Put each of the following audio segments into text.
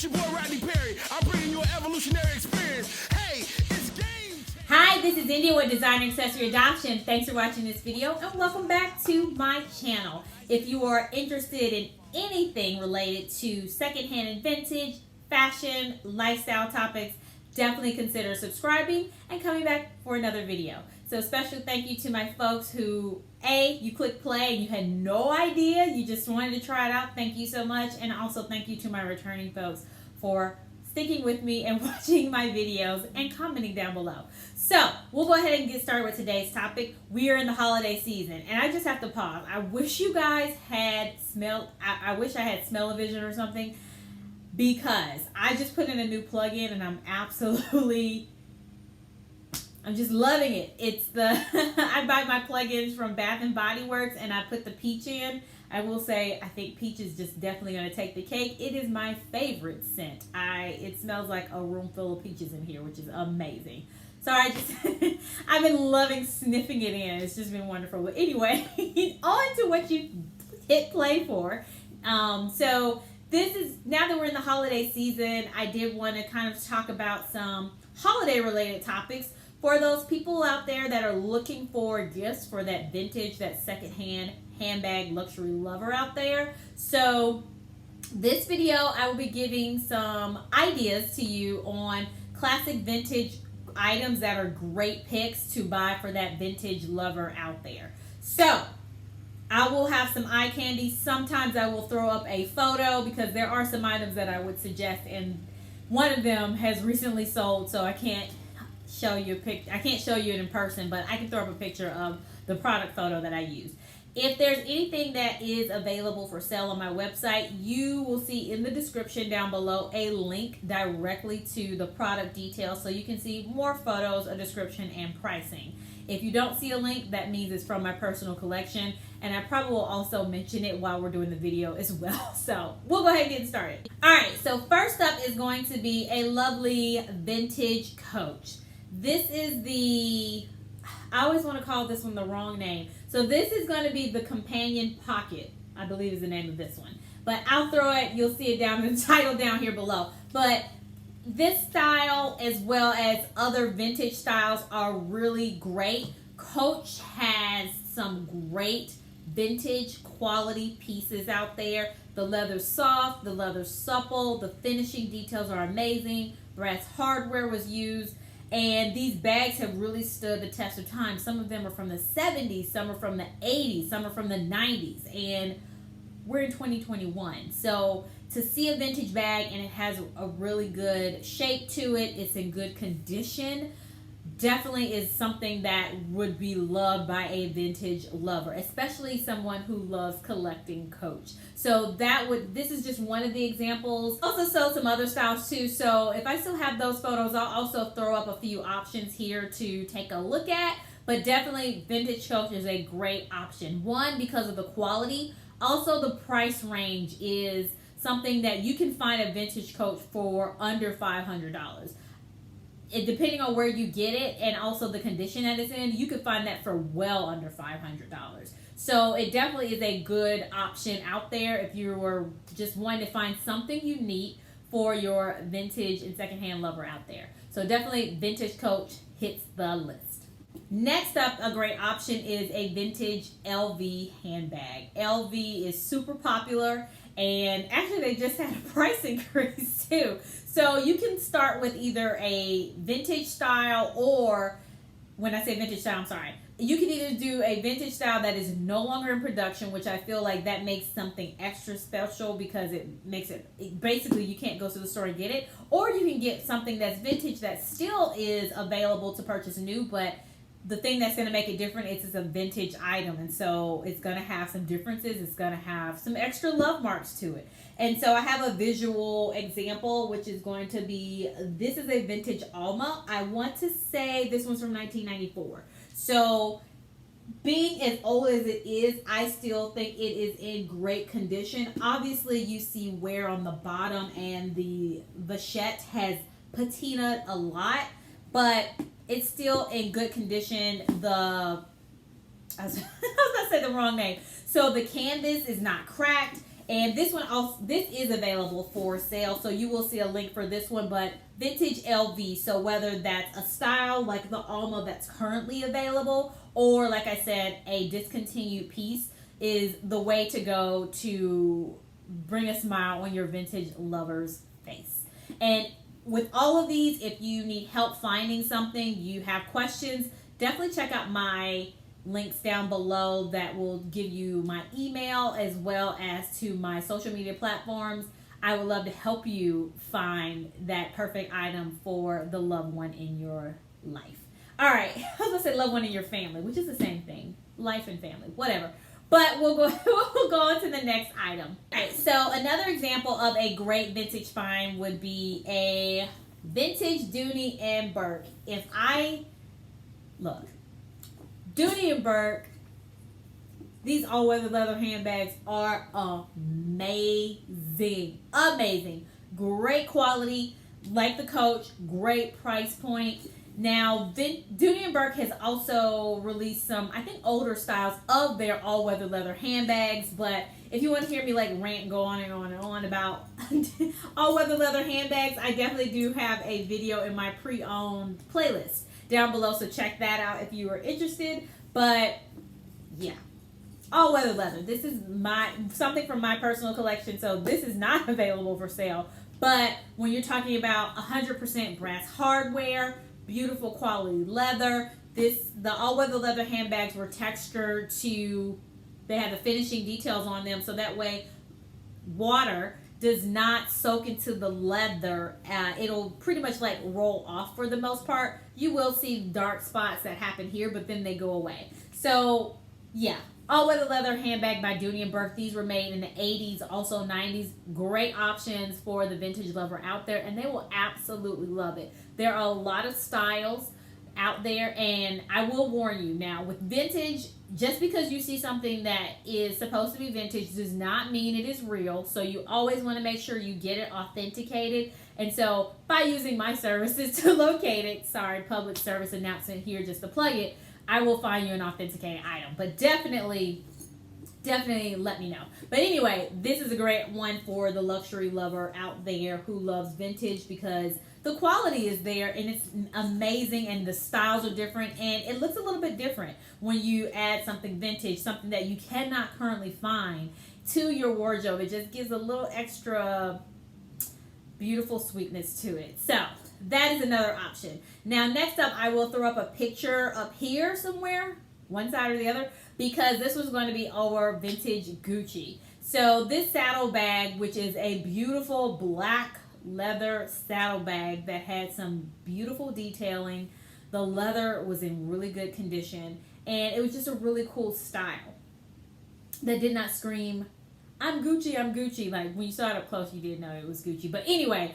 It's your boy Rodney Perry. I'm bringing you an evolutionary experience. Hey, it's game. Hi, this is India with Designer Accessory Adoption. Thanks for watching this video and welcome back to my channel. If you are interested in anything related to secondhand and vintage, fashion, lifestyle topics, definitely consider subscribing and coming back for another video. So special thank you to my folks who, you clicked play and you had no idea, you just wanted to try it out. Thank you so much. And also thank you to my returning folks for sticking with me and watching my videos and commenting down below. So we'll go ahead and get started with today's topic. We are in the holiday season and I just have to pause. I wish you guys had I wish I had smell-o-vision or something, because I just put in a new plug-in and I'm just loving it. It's the I buy my plugins from Bath and Body Works and I put the peach in. I will say I think peach is just definitely going to take the cake. It is my favorite scent. It smells like a room full of peaches in here, which is amazing. So I've been loving sniffing it in. It's just been wonderful. But anyway, on to what you hit play for. So this is, now that we're in the holiday season, I did want to kind of talk about some holiday related topics for those people out there that are looking for gifts for that vintage, that secondhand handbag luxury lover out there. So this video, I will be giving some ideas to you on classic vintage items that are great picks to buy for that vintage lover out there. So I will have some eye candy. Sometimes I will throw up a photo because there are some items that I would suggest, and one of them has recently sold, so I can't show you I can't show you it in person, but I can throw up a picture of the product photo that I used. If there's anything that is available for sale on my website, you will see in the description down below a link directly to the product details so you can see more photos, a description, and pricing. If you don't see a link, that means it's from my personal collection, and I probably will also mention it while we're doing the video as well. So we'll go ahead and get started. All right, so first up is going to be a lovely vintage coach. This is I always want to call this one the wrong name. So this is going to be the companion pocket, I believe is the name of this one. But I'll throw it, you'll see it down in the title down here below. But this style, as well as other vintage styles, are really great. Coach has some great vintage quality pieces out there. The leather's soft, the leather's supple, the finishing details are amazing. Brass hardware was used. And these bags have really stood the test of time. Some of them are from the 70s, some are from the 80s, some are from the 90s, and we're in 2021. So to see a vintage bag and it has a really good shape to it, it's in good condition, definitely is something that would be loved by a vintage lover, especially someone who loves collecting Coach. So this is just one of the examples. Also sold some other styles too. So if I still have those photos, I'll also throw up a few options here to take a look at. But definitely vintage Coach is a great option. One, because of the quality. Also the price range is something that you can find a vintage Coach for under $500. Depending on where you get it and also the condition that it's in, you could find that for well under $500. So it definitely is a good option out there if you were just wanting to find something unique for your vintage and secondhand lover out there. So definitely vintage Coach hits the list. Next up, a great option is a vintage Lv handbag. Lv is super popular, and actually they just had a price increase too. So you can start with either a vintage style, or when I say vintage style, I'm sorry. You can either do a vintage style that is no longer in production, which I feel like that makes something extra special because it makes it basically you can't go to the store and get it. Or you can get something that's vintage that still is available to purchase new, but the thing that's going to make it different is it's a vintage item, and so it's going to have some differences. It's going to have some extra love marks to it. And so I have a visual example, which is going to be, this is a vintage Alma. I want to say this one's from 1994. So being as old as it is, I still think it is in great condition. Obviously, you see wear on the bottom, and the vachette has patinaed a lot, but it's still in good condition. I was going to say the wrong name. So the canvas is not cracked. And this one also, this is available for sale, so you will see a link for this one, but vintage LV. So whether that's a style like the Alma that's currently available, or like I said, a discontinued piece, is the way to go to bring a smile on your vintage lover's face. And with all of these, if you need help finding something, you have questions, definitely check out my links down below that will give you my email as well as to my social media platforms. I would love to help you find that perfect item for the loved one in your life. All right, I was gonna say loved one in your family, which is the same thing, life and family, whatever. But we'll go on to the next item. All right, so another example of a great vintage find would be a vintage Dooney and Burke. Dooney and Burke, these all-weather leather handbags are amazing. Amazing. Great quality, like the Coach, great price point. Now, Dooney and Burke has also released some, I think, older styles of their all-weather leather handbags, but if you want to hear me like rant and go on and on and on about all-weather leather handbags, I definitely do have a video in my pre-owned playlist down below, so check that out if you are interested. But yeah, all weather leather. This is something from my personal collection, so this is not available for sale. But when you're talking about 100% brass hardware, beautiful quality leather, the all weather leather handbags were textured to, they have the finishing details on them, so that way water does not soak into the leather. It'll pretty much like roll off for the most part. You will see dark spots that happen here, but then they go away. So yeah, all weather leather handbag by Dooney and Burke. These were made in the 80s, also 90s. Great options for the vintage lover out there, and they will absolutely love it. There are a lot of styles out there, and I will warn you now, with vintage, just because you see something that is supposed to be vintage does not mean it is real. So you always want to make sure you get it authenticated. And so by using my services to locate it, sorry, public service announcement here just to plug it, I will find you an authenticated item. But definitely let me know. But anyway, this is a great one for the luxury lover out there who loves vintage, because the quality is there and it's amazing, and the styles are different, and it looks a little bit different when you add something vintage, something that you cannot currently find, to your wardrobe. It just gives a little extra beautiful sweetness to it. So that is another option. Now next up, I will throw up a picture up here somewhere, one side or the other, because this was going to be our vintage Gucci. So this saddlebag, which is a beautiful black leather saddlebag that had some beautiful detailing. The leather was in really good condition, and it was just a really cool style that did not scream, I'm Gucci, I'm Gucci. Like when you saw it up close, you didn't know it was Gucci. But anyway,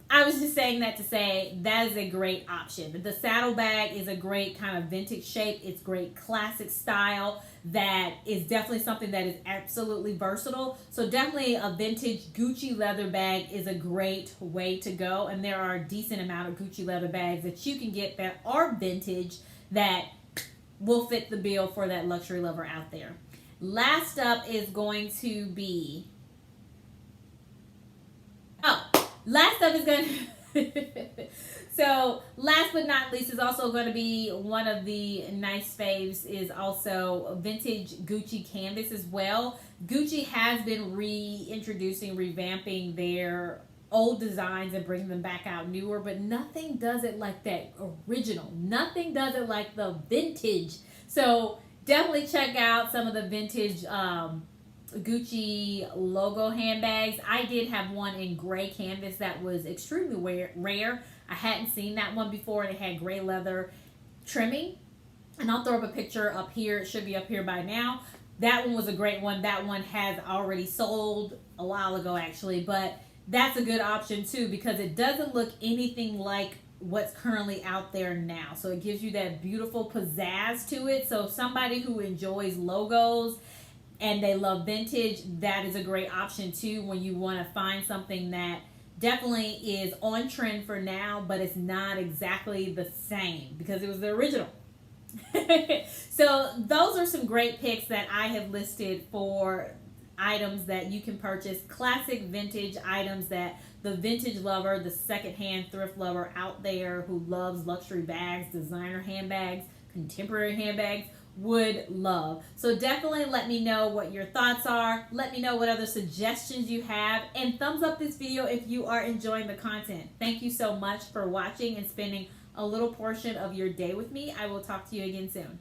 I was just saying that to say that is a great option. The saddlebag is a great kind of vintage shape. It's great classic style that is definitely something that is absolutely versatile. So definitely a vintage Gucci leather bag is a great way to go. And there are a decent amount of Gucci leather bags that you can get that are vintage that will fit the bill for that luxury lover out there. Last up is going to be... last up is going to... So, last but not least is also going to be one of the nice faves, is also vintage Gucci canvas as well. Gucci has been reintroducing, revamping their old designs and bringing them back out newer, but nothing does it like that original. Nothing does it like the vintage. So, definitely check out some of the vintage Gucci logo handbags. I did have one in gray canvas that was extremely rare. I hadn't seen that one before, and it had gray leather trimming. And I'll throw up a picture up here. It should be up here by now. That one was a great one. That one has already sold a while ago, actually. But that's a good option, too, because it doesn't look anything like what's currently out there now. So it gives you that beautiful pizzazz to it. So somebody who enjoys logos and they love vintage, that is a great option, too, when you want to find something that definitely is on trend for now, but it's not exactly the same because it was the original. So those are some great picks that I have listed for items that you can purchase, classic vintage items that the vintage lover, the secondhand thrift lover out there who loves luxury bags, designer handbags, contemporary handbags would love. So definitely let me know what your thoughts are. Let me know what other suggestions you have, and thumbs up this video if you are enjoying the content. Thank you so much for watching and spending a little portion of your day with me. I will talk to you again soon.